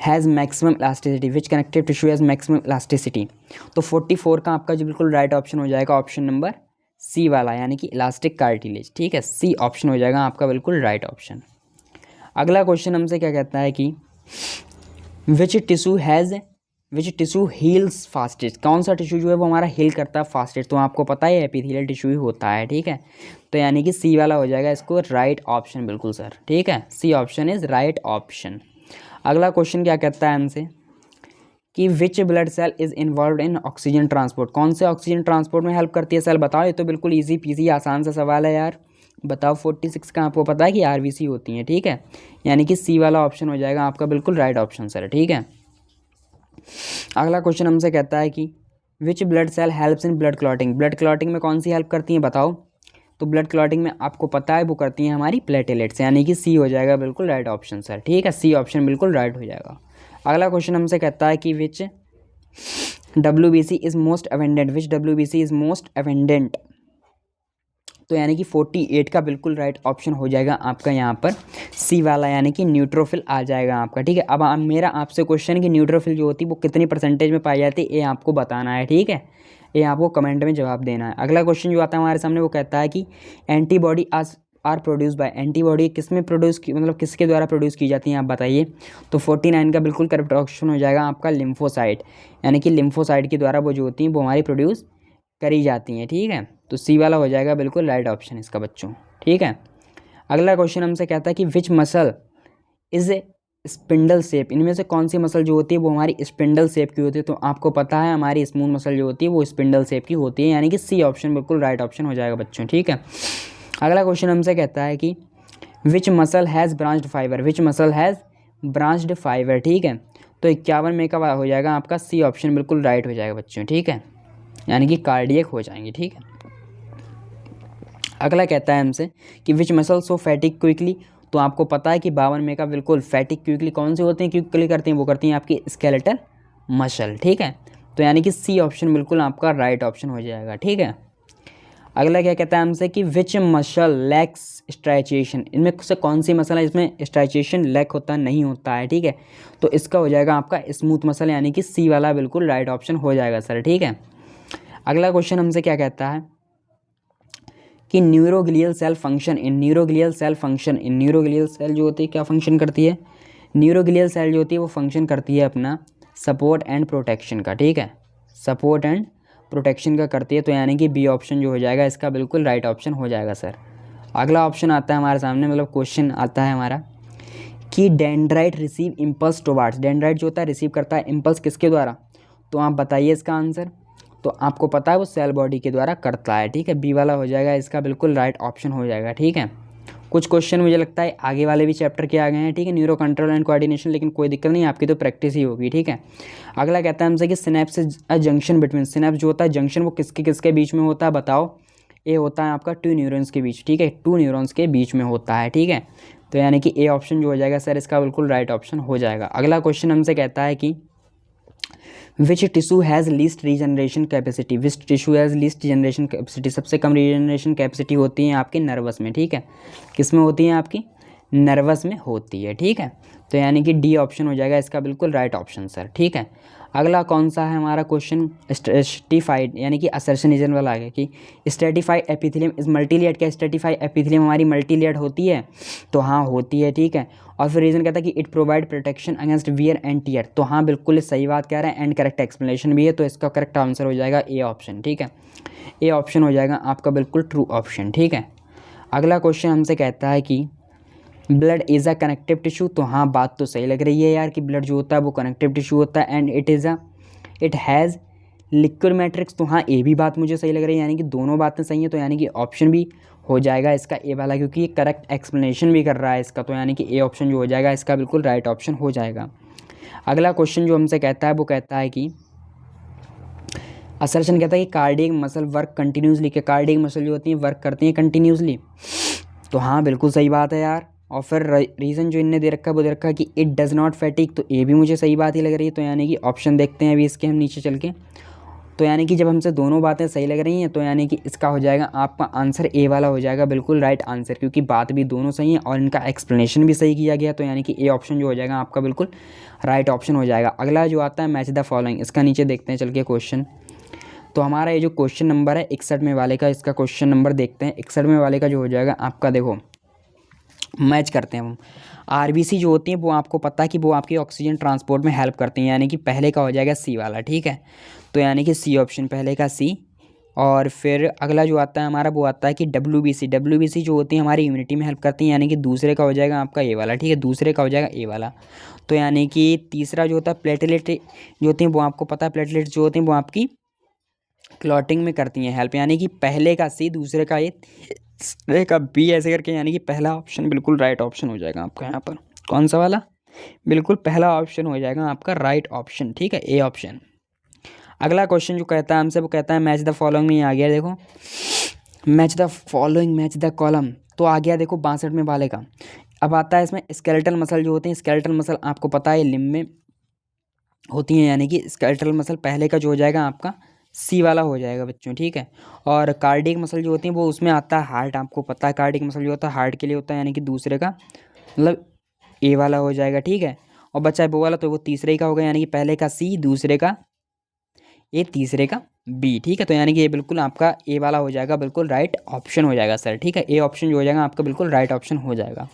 has maximum elasticity, which connective tissue has maximum elasticity. तो 44 का आपका जो बिल्कुल राइट ऑप्शन हो जाएगा ऑप्शन नंबर सी वाला, यानी कि इलास्टिक कार्टिलेज, ठीक है, सी ऑप्शन हो जाएगा आपका बिल्कुल राइट ऑप्शन। अगला क्वेश्चन हमसे क्या कहता है कि विच टिश्यू हील्स फास्टेस्ट, कौन सा टिश्यू जो है वो हमारा हील करता है फास्टेस्ट। तो आपको पता है एपिथेलियल टिश्यू ही होता है, ठीक है। तो यानी कि सी वाला हो जाएगा इसको राइट ऑप्शन बिल्कुल सर, ठीक है, C option is right option. अगला क्वेश्चन क्या कहता है हमसे कि which blood cell is involved in oxygen transport, कौन से ऑक्सीजन ट्रांसपोर्ट में हेल्प करती है सेल बताओ। ये तो बिल्कुल ईजी पीजी आसान सा सवाल है यार, बताओ। 46 का आपको पता है कि आरबीसी होती है, ठीक है, यानी कि सी वाला ऑप्शन हो जाएगा आपका बिल्कुल राइट ऑप्शन सर, ठीक है। अगला क्वेश्चन हमसे कहता है कि which blood cell helps in blood clotting, blood clotting में कौन सी हेल्प करती हैं बताओ। तो ब्लड क्लॉटिंग में आपको पता है वो करती हैं हमारी प्लेटलेट्स, यानी कि सी हो जाएगा बिल्कुल राइट ऑप्शन सर, ठीक है, सी ऑप्शन बिल्कुल राइट हो जाएगा। अगला क्वेश्चन हमसे कहता है कि which WBC is most abundant, which WBC is most abundant. तो यानी कि 48 का बिल्कुल राइट ऑप्शन हो जाएगा आपका यहाँ पर सी वाला, यानी कि न्यूट्रोफिल आ जाएगा आपका, ठीक है। अब मेरा आपसे क्वेश्चन कि न्यूट्रोफिल जो होती है वो कितनी परसेंटेज में पाई जाती है ये आपको बताना है, ठीक है, ये आपको कमेंट में जवाब देना है। अगला क्वेश्चन जो आता है हमारे सामने वो कहता है कि antibody are produce by antibody किस में प्रोड्यूस की मतलब किसके द्वारा प्रोड्यूस की जाती हैं आप बताइए। तो 49 का बिल्कुल करेक्ट ऑप्शन हो जाएगा आपका लिम्फोसाइट, यानी कि लिम्फोसाइट के द्वारा वो जो होती हैं वो हमारी प्रोड्यूस करी जाती हैं। ठीक है, तो सी वाला हो जाएगा बिल्कुल राइट ऑप्शन इसका बच्चों। ठीक है, अगला क्वेश्चन हमसे कहता है कि which muscle is a spindle shape, इनमें से कौन सी मसल जो होती है वो हमारी स्पिंडल शेप की होती है। तो आपको पता है हमारी स्मूथ मसल जो होती है वो स्पिंडल शेप की होती है, यानी कि सी ऑप्शन बिल्कुल राइट ऑप्शन हो जाएगा बच्चों। ठीक है, अगला क्वेश्चन हमसे कहता है कि which muscle has branched fibre, which muscle has branched fibre. ठीक है, तो 51 में का हो जाएगा आपका सी ऑप्शन बिल्कुल राइट हो जाएगा बच्चों। ठीक है, यानी कि कार्डियक हो जाएंगे। ठीक है, अगला कहता है हमसे कि विच मसल सो फैटिक क्विकली, तो आपको पता है कि 52 में का बिल्कुल फैटिक क्विकली कौन से होते हैं, क्विकली करते हैं, वो करती हैं आपकी स्केलेटल मसल। ठीक है, तो यानी कि सी ऑप्शन बिल्कुल आपका राइट ऑप्शन हो जाएगा। ठीक है, अगला क्या कहता है हमसे कि विच मसल लैक्स स्ट्रेचेशन, इनमें से कौन सी मसल है इसमें स्ट्रेचेशन लैक होता नहीं होता है। ठीक है, तो इसका हो जाएगा आपका स्मूथ मसल, यानी कि सी वाला बिल्कुल राइट ऑप्शन हो जाएगा सर। ठीक है, अगला क्वेश्चन हमसे क्या कहता है कि neuroglial cell function in, neuroglial cell function in, neuroglial cell जो होती है क्या फंक्शन करती है, न्यूरोग्लियल सेल जो होती है वो फंक्शन करती है अपना सपोर्ट एंड प्रोटेक्शन का। ठीक है, सपोर्ट एंड प्रोटेक्शन का करती है, तो यानी कि बी ऑप्शन जो हो जाएगा इसका बिल्कुल राइट ऑप्शन हो जाएगा सर। अगला ऑप्शन आता है हमारे सामने, मतलब क्वेश्चन आता है हमारा कि dendrite receive impulse towards, dendrite जो होता है रिसीव करता है इम्पल्स किसके द्वारा, तो आप बताइए इसका आंसर। तो आपको पता है वो सेल बॉडी के द्वारा करता है। ठीक है, बी वाला हो जाएगा इसका बिल्कुल राइट ऑप्शन हो जाएगा। ठीक है, कुछ क्वेश्चन मुझे लगता है आगे वाले भी चैप्टर के आ गए हैं। ठीक है, न्यूरो कंट्रोल एंड कोऑर्डिनेशन, लेकिन कोई दिक्कत नहीं, आपकी तो प्रैक्टिस ही होगी। ठीक है, अगला कहता है हमसे कि सिनेप्स जंक्शन बिटवीन, सिनेप्स जो होता है जंक्शन वो किसके किसके बीच में होता है बताओ। ए होता है आपका 2 न्यूरॉन्स के बीच। ठीक है, 2 न्यूरॉन्स के बीच में होता है। ठीक है, तो यानी कि ए ऑप्शन जो हो जाएगा सर इसका बिल्कुल राइट ऑप्शन हो जाएगा। अगला क्वेश्चन हमसे कहता है कि which tissue has least regeneration capacity, which tissue has least generation capacity, सबसे कम रीजनरेशन कैपेसिटी होती है आपके नर्वस में। ठीक है, किस में होती है आपकी नर्वस में होती है। ठीक है, तो यानी कि डी ऑप्शन हो जाएगा इसका बिल्कुल राइट ऑप्शन सर। ठीक है, अगला कौन सा है हमारा क्वेश्चन स्ट्रेटिफाइड, यानी कि असर्शनिज्म वाला आ गया कि स्ट्रेटिफाइड एपिथेलियम इज मल्टीलेयर्ड, क्या स्ट्रेटिफाइड एपिथेलियम हमारी मल्टीलेयर्ड होती है, तो हाँ होती है। ठीक है, और फिर रीज़न कहता है कि it provide protection against wear and tear, तो हाँ बिल्कुल सही बात कह रहे हैं एंड करेक्ट एक्सप्लेनेशन भी है, तो इसका करेक्ट आंसर हो जाएगा ए ऑप्शन। ठीक है, ए ऑप्शन हो जाएगा आपका बिल्कुल ट्रू ऑप्शन। ठीक है, अगला क्वेश्चन हमसे कहता है कि blood is a connective tissue, तो हाँ बात तो सही लग रही है यार कि ब्लड जो होता है वो कनेक्टिव टिश्यू होता है and it has liquid matrix, तो हाँ ये भी बात मुझे सही लग रही है, यानी कि दोनों बातें सही हैं, तो यानी कि ऑप्शन भी हो जाएगा इसका ए वाला, क्योंकि ये करेक्ट एक्सप्लेनेशन भी कर रहा है इसका, तो यानी कि ए ऑप्शन जो हो जाएगा इसका बिल्कुल राइट ऑप्शन हो जाएगा। अगला क्वेश्चन जो हमसे कहता है वो कहता है कि असर्शन कहता है कि कार्डियक मसल वर्क कंटिन्यूसली, के कार्डियक मसल जो होती हैं वर्क करती हैं कंटिन्यूसली, तो हाँ बिल्कुल सही बात है यार। और फिर रीज़न जो इनने दे रखा है वो दे रखा है कि इट डज़ नॉट फैटिक, तो ये भी मुझे सही बात ही लग रही है, तो यानी कि ऑप्शन देखते हैं अभी इसके हम नीचे चल के, तो यानी कि जब हमसे दोनों बातें सही लग रही हैं तो यानी कि इसका हो जाएगा आपका आंसर ए वाला हो जाएगा बिल्कुल राइट आंसर, क्योंकि बात भी दोनों सही है और इनका एक्सप्लेनेशन भी सही किया गया, तो यानी कि ए ऑप्शन जो हो जाएगा आपका बिल्कुल राइट ऑप्शन हो जाएगा। अगला जो आता है मैच द फॉलोइंग, इसका नीचे देखते हैं चल के क्वेश्चन। तो हमारा ये जो क्वेश्चन नंबर है 61 में वाले का, इसका क्वेश्चन नंबर देखते हैं 61 में वाले का जो हो जाएगा आपका, देखो मैच करते हैं हम। आरबीसी जो होती हैं वो आपको पता है कि वो आपकी ऑक्सीजन ट्रांसपोर्ट में हेल्प करती हैं, यानी कि पहले का हो जाएगा सी वाला। ठीक है, तो यानी कि सी ऑप्शन पहले का सी। और फिर अगला जो आता है हमारा वो आता है कि डब्ल्यूबीसी जो होती है हमारी इम्यूनिटी में हेल्प करती हैं, यानी कि दूसरे का हो जाएगा आपका ए वाला। ठीक है, दूसरे का हो जाएगा ए वाला। तो यानी कि तीसरा जो होता है प्लेटलेट जो होती हैं वो आपको पता है प्लेटलेट जो होती हैं वो आपकी क्लॉटिंग में करती हैं हेल्प, यानी कि पहले का सी दूसरे का ए तीसरे का बी, ऐसे करके यानी कि पहला ऑप्शन बिल्कुल राइट ऑप्शन हो जाएगा आपका यहाँ पर। कौन सा वाला, बिल्कुल पहला ऑप्शन हो जाएगा आपका राइट ऑप्शन। ठीक है, ए ऑप्शन। अगला क्वेश्चन जो कहता है हमसे वो कहता है मैच द फॉलोइंग में आ गया, देखो match the following match the column, तो आ गया देखो 62 में वाले का। अब आता है इसमें स्केलेटल मसल जो होते हैं, स्केलेटल मसल आपको पता है लिम्ब में होती हैं, यानी कि स्केलेटल मसल पहले का जो हो जाएगा आपका सी वाला हो जाएगा बच्चों। ठीक है, और कार्डियक मसल जो होती हैं वो उसमें आता है हार्ट, आपको पता है कार्डियक मसल जो होता है हार्ट के लिए होता है, यानी कि दूसरे का मतलब ए वाला हो जाएगा। ठीक है, और बच्चा वो वाला तो वो तीसरे का होगा, यानी कि पहले का सी दूसरे का ए तीसरे का बी, ठीक है। तो यानी कि ये बिल्कुल आपका ए वाला हो जाएगा, बिल्कुल राइट ऑप्शन हो जाएगा सर, ठीक है। ए ऑप्शन जो हो जाएगा आपका बिल्कुल राइट ऑप्शन हो जाएगा।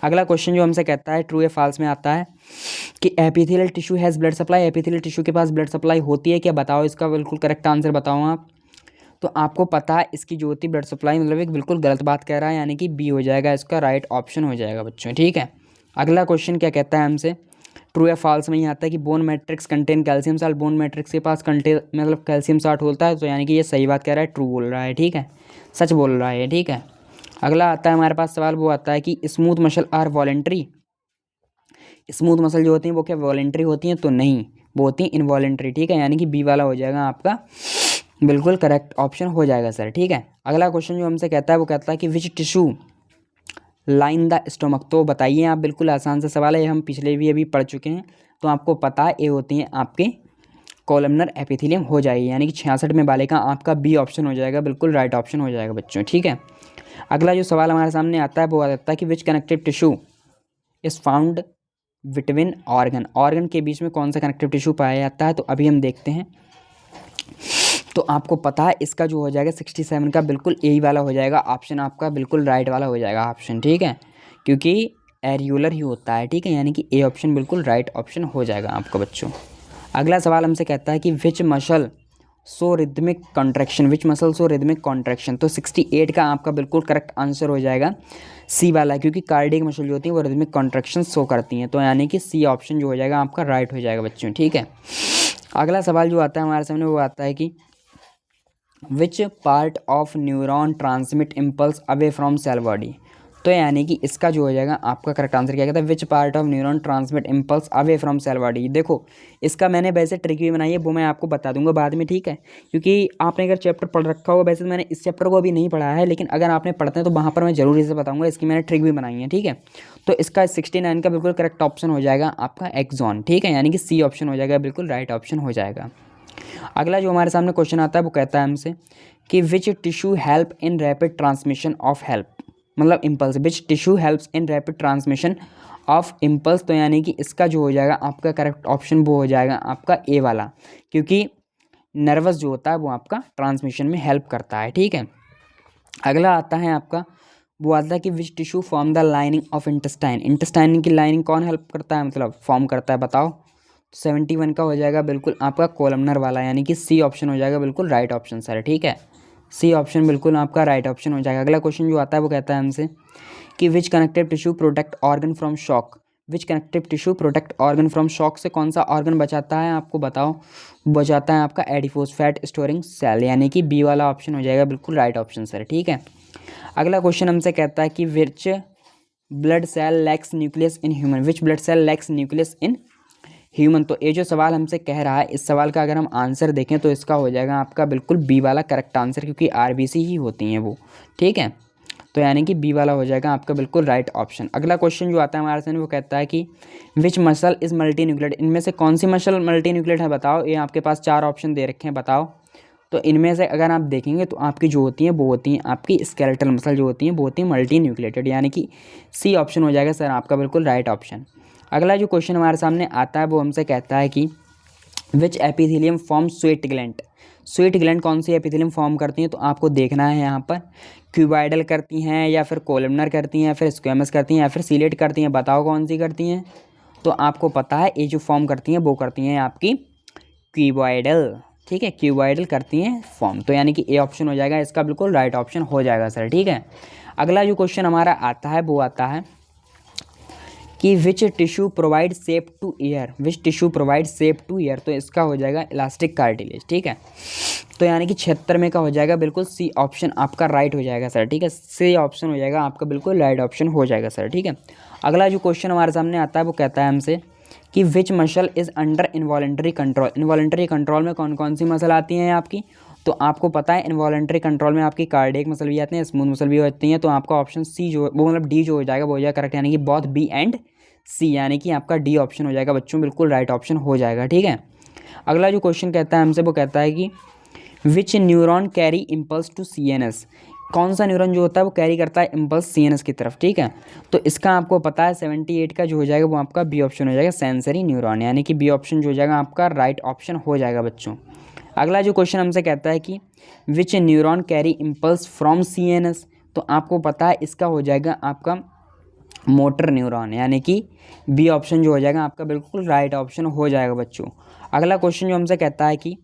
अगला क्वेश्चन जो हमसे कहता है ट्रू या फॉल्स में आता है कि epithelial tissue has blood supply, epithelial tissue के पास ब्लड सप्लाई होती है क्या, बताओ इसका बिल्कुल करेक्ट आंसर बताओ आप। तो आपको पता है इसकी जो होती है ब्लड सप्लाई, मतलब एक बिल्कुल गलत बात कह रहा है, यानी कि बी हो जाएगा, इसका राइट ऑप्शन हो जाएगा बच्चों, ठीक है। अगला क्वेश्चन क्या कहता है हमसे, ट्रू या फॉल्स में ही आता है कि bone matrix contain calcium salt, bone matrix के पास कंटेन मतलब कैल्शियम साल्ट होता है, तो यानी कि ये सही बात कह रहा है, ट्रू बोल रहा है, ठीक है, सच बोल रहा है, ठीक है। अगला आता है हमारे पास सवाल, वो आता है कि smooth muscle are voluntary, smooth muscle जो होती हैं वो क्या वॉलेंट्री होती हैं, तो नहीं, वो होती हैं इनवॉलेंट्री, ठीक है। यानी कि बी वाला हो जाएगा आपका बिल्कुल करेक्ट ऑप्शन हो जाएगा सर, ठीक है। अगला क्वेश्चन जो हमसे कहता है वो कहता है कि which tissue line the stomach, तो बताइए आप, बिल्कुल आसान सा सवाल है, हम पिछले भी अभी पढ़ चुके हैं, तो आपको पता है ये होती हैं आपके कॉलमनर एपिथेलियम हो जाएगी, यानी कि 66 में वाले का आपका बी ऑप्शन हो जाएगा, बिल्कुल राइट ऑप्शन हो जाएगा बच्चों, ठीक है। अगला जो सवाल हमारे सामने आता है वो आता है कि which connective tissue is found between organ, organ के बीच में कौन सा कनेक्टिव टिश्यू पाया जाता है, तो अभी हम देखते हैं। तो आपको पता है इसका जो हो जाएगा 67 का बिल्कुल यही वाला हो जाएगा ऑप्शन, आपका बिल्कुल राइट वाला हो जाएगा ऑप्शन, ठीक है, क्योंकि एरियुलर ही होता है, ठीक है। यानी कि ए ऑप्शन बिल्कुल राइट ऑप्शन हो जाएगा आपका बच्चों। अगला सवाल हमसे कहता है कि which muscle so rhythmic contraction, which muscle so rhythmic contraction, तो 68 का आपका बिल्कुल करेक्ट आंसर हो जाएगा सी वाला, क्योंकि कार्डियक मसल जो होती है वो रिदमिक कॉन्ट्रैक्शन शो करती हैं, तो यानी कि सी ऑप्शन जो हो जाएगा आपका राइट हो जाएगा बच्चों, ठीक है। अगला सवाल जो आता है हमारे सामने वो आता है कि which part of neuron transmit impulse away from cell body, तो यानी कि इसका जो हो जाएगा आपका करेक्ट आंसर क्या कहता है, which part of neuron transmit impulse away from cell body. देखो इसका मैंने वैसे ट्रिक भी बनाई है, वो मैं आपको बता दूंगा बाद में, ठीक है, क्योंकि आपने अगर चैप्टर पढ़ रखा होगा, वैसे तो मैंने इस चैप्टर को अभी नहीं पढ़ा है, लेकिन अगर आपने पढ़ते हैं तो वहाँ पर मैं जरूर इसे बताऊँगा, इसकी मैंने ट्रिक भी बनाई है, ठीक है। तो इसका 69 का बिल्कुल करेक्ट ऑप्शन हो जाएगा आपका एक्सॉन, ठीक है, यानी कि सी ऑप्शन हो जाएगा, बिल्कुल राइट ऑप्शन हो जाएगा। अगला जो हमारे सामने क्वेश्चन आता है वो कहता है हमसे कि which tissue help in rapid transmission of help, मतलब impulse, which tissue helps in rapid transmission of impulse, तो यानी कि इसका जो हो जाएगा आपका करेक्ट ऑप्शन वो हो जाएगा आपका ए वाला, क्योंकि नर्वस जो होता है वो आपका ट्रांसमिशन में हेल्प करता है, ठीक है। अगला आता है आपका, वो आता है कि which tissue form the lining of intestine, intestine की लाइनिंग कौन हेल्प करता है, मतलब फॉर्म करता है, बताओ। 71 का हो जाएगा बिल्कुल आपका कोलमनर वाला, यानी कि सी ऑप्शन हो जाएगा बिल्कुल राइट ऑप्शन सर, ठीक है, सी ऑप्शन बिल्कुल आपका राइट ऑप्शन हो जाएगा। अगला क्वेश्चन जो आता है वो कहता है हमसे कि which connective tissue protect organ from shock, which connective tissue protect organ from shock, से कौन सा ऑर्गन बचाता है आपको बताओ, बचाता है आपका एडिपोज फैट स्टोरिंग सेल, यानी कि बी वाला ऑप्शन हो जाएगा बिल्कुल राइट ऑप्शन सर, ठीक है। अगला क्वेश्चन हमसे कहता है कि which blood cell lacks nucleus in human, which blood cell lacks nucleus in human, तो ये जो सवाल हमसे कह रहा है, इस सवाल का अगर हम आंसर देखें तो इसका हो जाएगा आपका बिल्कुल बी वाला करेक्ट आंसर, क्योंकि आरबीसी ही होती हैं वो, ठीक है। तो यानी कि बी वाला हो जाएगा आपका बिल्कुल राइट ऑप्शन। अगला क्वेश्चन जो आता है हमारे सामने वो कहता है कि which muscle is multi nucleoid, इनमें से कौन सी मसल मल्टी न्यूक्लियड है बताओ, ये आपके पास 4 ऑप्शन दे रखे हैं, बताओ। तो इनमें से अगर आप देखेंगे तो आपकी जो होती हैं वो होती हैं आपकी स्केलेटल मसल जो होती हैं वो होती हैं मल्टी न्यूक्लिएटेड, यानी कि सी ऑप्शन हो जाएगा सर आपका बिल्कुल राइट ऑप्शन। अगला जो क्वेश्चन हमारे सामने आता है वो हमसे कहता है कि which epithelium form sweat gland, sweat gland कौन सी एपिथेलियम फॉर्म करती हैं, तो आपको देखना है यहाँ पर क्यूबाइडल करती हैं या फिर कोलमनर करती हैं या फिर स्क्वेमस करती हैं या फिर सीलेट करती हैं, बताओ कौन सी करती हैं। तो आपको पता है ये जो फॉर्म करती हैं वो करती हैं आपकी क्यूबॉइडल, ठीक है, क्यूबॉइडल करती हैं फॉर्म, तो यानी कि ए ऑप्शन हो जाएगा इसका बिल्कुल राइट ऑप्शन हो जाएगा सर, ठीक है। अगला जो क्वेश्चन हमारा आता है वो आता है कि which tissue provide shape to ear, which tissue provide shape to ear, तो इसका हो जाएगा इलास्टिक कार्टिलेज, ठीक है। तो यानी कि 76 में का हो जाएगा बिल्कुल सी ऑप्शन आपका राइट हो जाएगा सर, ठीक है, सी ऑप्शन हो जाएगा आपका बिल्कुल राइट ऑप्शन हो जाएगा सर, ठीक है। अगला जो क्वेश्चन हमारे सामने आता है वो कहता है हमसे कि which muscle is under involuntary control, involuntary control में कौन कौन सी मसल आती हैं आपकी, तो आपको पता है इनवॉलेंट्री कंट्रोल में आपकी कार्डियक मसल भी आती हैं, स्मूथ मसल भी होती हैं, तो आपका ऑप्शन सी जो वो मतलब डी जो हो जाएगा वो हो जाएगा करेक्ट, यानी कि बोथ बी एंड सी, यानी कि आपका डी ऑप्शन हो जाएगा बच्चों, बिल्कुल राइट ऑप्शन हो जाएगा, ठीक है। अगला जो क्वेश्चन कहता है हमसे वो कहता है कि which neuron carry impulse to CNS, कौन सा न्यूरॉन जो होता है वो कैरी करता है इम्पल्स CNS की तरफ, ठीक है। तो इसका आपको पता है 78 का जो हो जाएगा वो आपका बी ऑप्शन हो जाएगा सेंसरी न्यूरॉन, यानी कि बी ऑप्शन जो हो जाएगा आपका राइट ऑप्शन हो जाएगा बच्चों। अगला जो क्वेश्चन हमसे कहता है कि which neuron carry impulse from CNS, तो आपको पता है इसका हो जाएगा आपका मोटर न्यूरॉन, यानी कि बी ऑप्शन जो हो जाएगा आपका बिल्कुल राइट ऑप्शन हो जाएगा बच्चों। अगला क्वेश्चन जो हमसे कहता है कि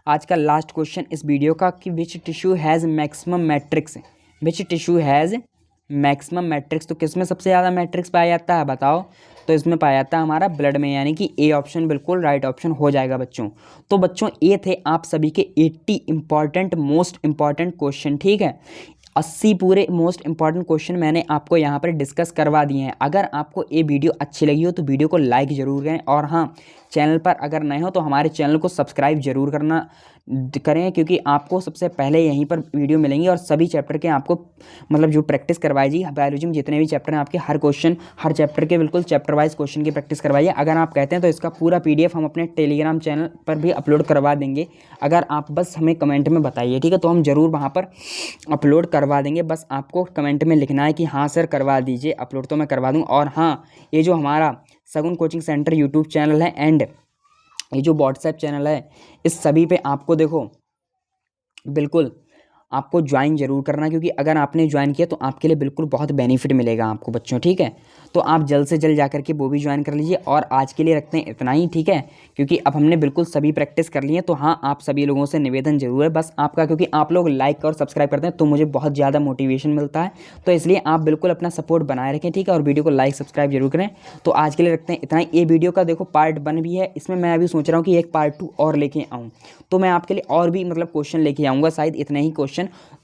आज का लास्ट क्वेश्चन इस वीडियो का कि which tissue has maximum matrix, which tissue has maximum matrix, तो किस में सबसे ज़्यादा मैट्रिक्स पाया जाता है बताओ, तो इसमें पाया जाता है हमारा ब्लड में, यानी कि ए ऑप्शन बिल्कुल राइट ऑप्शन हो जाएगा बच्चों। तो बच्चों ये थे आप सभी के 80 इंपॉर्टेंट मोस्ट इंपॉर्टेंट क्वेश्चन, ठीक है। 80 पूरे मोस्ट इंपॉर्टेंट क्वेश्चन मैंने आपको यहाँ पर डिस्कस करवा दिए हैं। अगर आपको ये वीडियो अच्छी लगी हो तो वीडियो को लाइक ज़रूर करें, और हाँ, चैनल पर अगर नए हो तो हमारे चैनल को सब्सक्राइब जरूर करना करें, क्योंकि आपको सबसे पहले यहीं पर वीडियो मिलेंगी और सभी चैप्टर के आपको मतलब जो प्रैक्टिस करवाई जी बायोलॉजी में जितने भी चैप्टर हैं आपके हर क्वेश्चन हर चैप्टर के बिल्कुल चैप्टर वाइज क्वेश्चन की प्रैक्टिस करवाइए। अगर आप कहते हैं तो इसका पूरा PDF हम अपने टेलीग्राम चैनल पर भी अपलोड करवा देंगे, अगर आप बस हमें कमेंट में बताइए, ठीक है, तो हम ज़रूर वहाँ पर अपलोड करवा देंगे। बस आपको कमेंट में लिखना है कि हाँ सर करवा दीजिए, अपलोड तो मैं करवा दूँ। और हाँ, ये जो हमारा सगुन कोचिंग सेंटर यूट्यूब चैनल है एंड ये जो व्हाट्सएप चैनल है, इस सभी पे आपको देखो बिल्कुल आपको ज्वाइन जरूर करना, क्योंकि अगर आपने ज्वाइन किया तो आपके लिए बिल्कुल बहुत बेनिफिट मिलेगा आपको बच्चों, ठीक है। तो आप जल्द से जल्द जाकर के वो भी ज्वाइन कर लीजिए। और आज के लिए रखते हैं इतना ही, ठीक है, क्योंकि अब हमने बिल्कुल सभी प्रैक्टिस कर ली है। तो हाँ, आप सभी लोगों से निवेदन जरूर है बस आपका, क्योंकि आप लोग लाइक और सब्सक्राइब करते हैं तो मुझे बहुत ज़्यादा मोटिवेशन मिलता है, तो इसलिए आप बिल्कुल अपना सपोर्ट बनाए रखें, ठीक है, और वीडियो को लाइक सब्सक्राइब जरूर करें। तो आज के लिए रखते हैं इतना ही। ये वीडियो का देखो पार्ट 1 भी है, इसमें मैं अभी सोच रहा हूँ कि एक पार्ट 2 और लेके आऊँ, तो मैं आपके लिए और भी मतलब क्वेश्चन लेके आऊँगा, शायद इतने ही क्वेश्चन,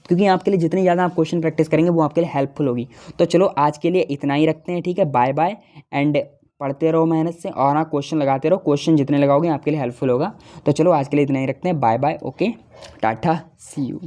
क्योंकि आपके लिए जितनी ज़्यादा आप क्वेश्चन प्रैक्टिस करेंगे वो आपके लिए हेल्पफुल होगी। तो चलो आज के लिए इतना ही रखते हैं, ठीक है, बाय बाय एंड पढ़ते रहो मेहनत से, और हाँ क्वेश्चन लगाते रहो, क्वेश्चन जितने लगाओगे आपके लिए हेल्पफुल होगा। तो चलो आज के लिए इतना ही रखते हैं, bye bye, okay, tata, see you.